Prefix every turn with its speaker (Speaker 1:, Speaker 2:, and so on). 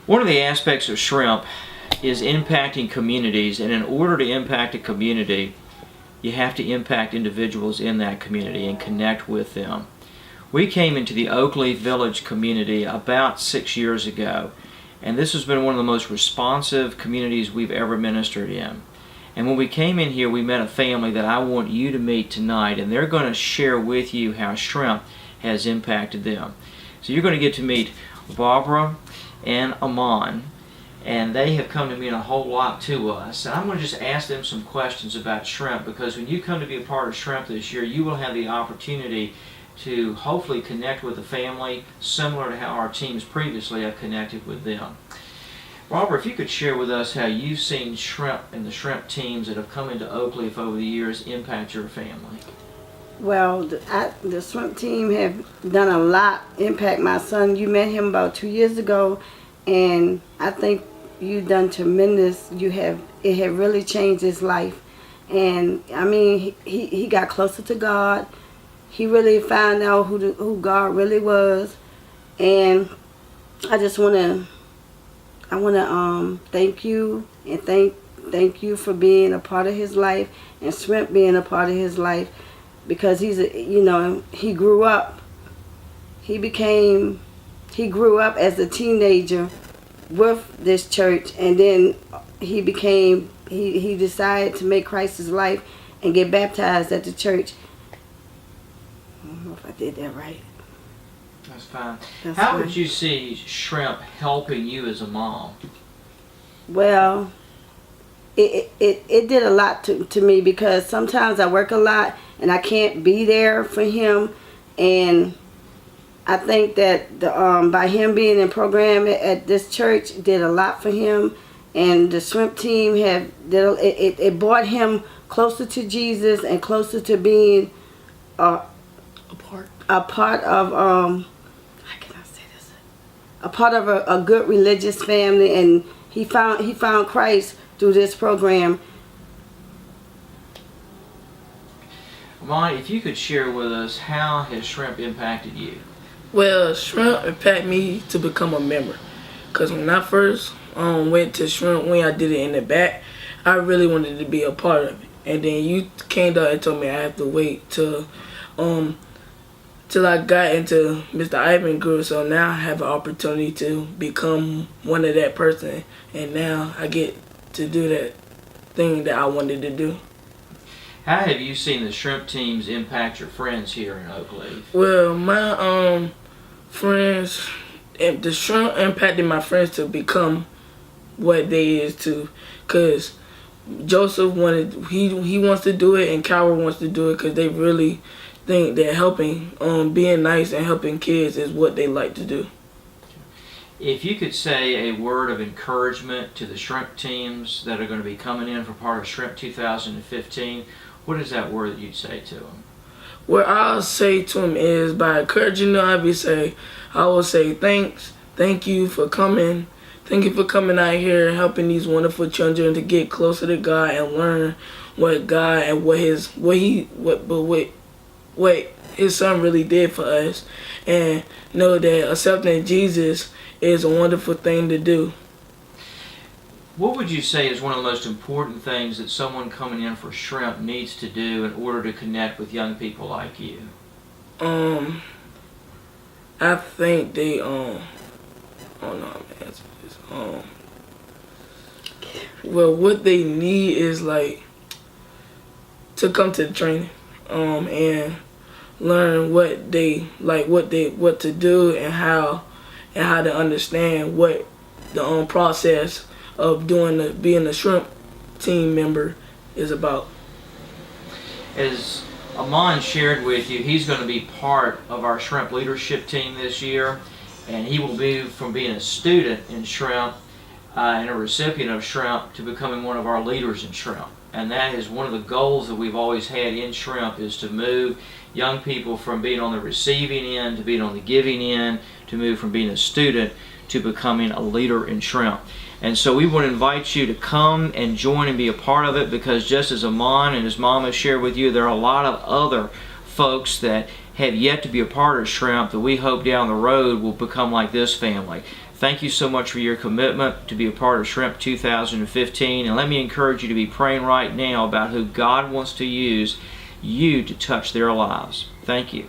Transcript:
Speaker 1: One of the aspects of shrimp is impacting communities, and in order to impact a community, you have to impact individuals in that community and connect with them. We came into the Oakleaf Village community about 6 years ago, and this has been one of the most responsive communities we've ever ministered in. And when we came in here, we met a family that I want you to meet tonight, and they're going to share with you how shrimp has impacted them. So you're going to get to meet Barbara and Amon, and they have come to mean a whole lot to us. And I'm going to just ask them some questions about shrimp, because when you come to be a part of shrimp this year, you will have the opportunity to hopefully connect with a family similar to how our teams previously have connected with them. Barbara, if you could share with us how you've seen shrimp and the shrimp teams that have come into Oakleaf over the years impact your family.
Speaker 2: Well, the shrimp team have done a lot, impact my son. You met him about 2 years ago, and I think you've done tremendous. It have really changed his life. And I mean, he got closer to God. He really found out who God really was. And I just want to thank you, and thank you for being a part of his life, and shrimp being a part of his life, because he grew up. He grew up as a teenager with this church, and then he decided to make Christ his life and get baptized at the church. I don't know if I did that right.
Speaker 1: That's fine. How would you see shrimp helping you as a mom?
Speaker 2: Well, it did a lot to me, because sometimes I work a lot and I can't be there for him, and I think that by him being in program at this church did a lot for him, and the shrimp team it brought him closer to Jesus and closer to being a part of how can I say this? A part of a good religious family, and he found Christ through this program.
Speaker 1: Monty, if you could share with us, how has shrimp impacted you?
Speaker 3: Well, shrimp impacted me to become a member, because when I first went to shrimp, when I did it in the back, I really wanted to be a part of it. And then you came down and told me I have to wait till I got into Mr. Ivan group, so now I have an opportunity to become one of that person, and now I get to do that thing that I wanted to do.
Speaker 1: How have you seen the shrimp teams impact your friends here in Oakleaf?
Speaker 3: Well, my friends, the shrimp impacted my friends to become what they is too, because Joseph he wants to do it, and Coward wants to do it, because they really think that helping, being nice and helping kids is what they like to do.
Speaker 1: If you could say a word of encouragement to the shrimp teams that are going to be coming in for part of Shrimp 2015, what is that word that you'd say to them?
Speaker 3: What I'll say to them is, by encouraging them, I will say thank you for coming. Thank you for coming out here and helping these wonderful children to get closer to God and learn what God and what his son really did for us, and know that accepting Jesus is a wonderful thing to do.
Speaker 1: What would you say is one of the most important things that someone coming in for shrimp needs to do in order to connect with young people like you?
Speaker 3: I think they well, what they need is to come to the training, and learn what to do, and how to understand what the process of being a shrimp team member is about.
Speaker 1: As Amon shared with you, he's going to be part of our shrimp leadership team this year, and he will move from being a student in shrimp and a recipient of shrimp to becoming one of our leaders in shrimp. And that is one of the goals that we've always had in shrimp, is to move young people from being on the receiving end to being on the giving end, to move from being a student to becoming a leader in shrimp. And so we want to invite you to come and join and be a part of it, because just as Amon and his mom have shared with you, there are a lot of other folks that have yet to be a part of shrimp that we hope down the road will become like this family. Thank you so much for your commitment to be a part of Shrimp 2015. And let me encourage you to be praying right now about who God wants to use you to touch their lives. Thank you.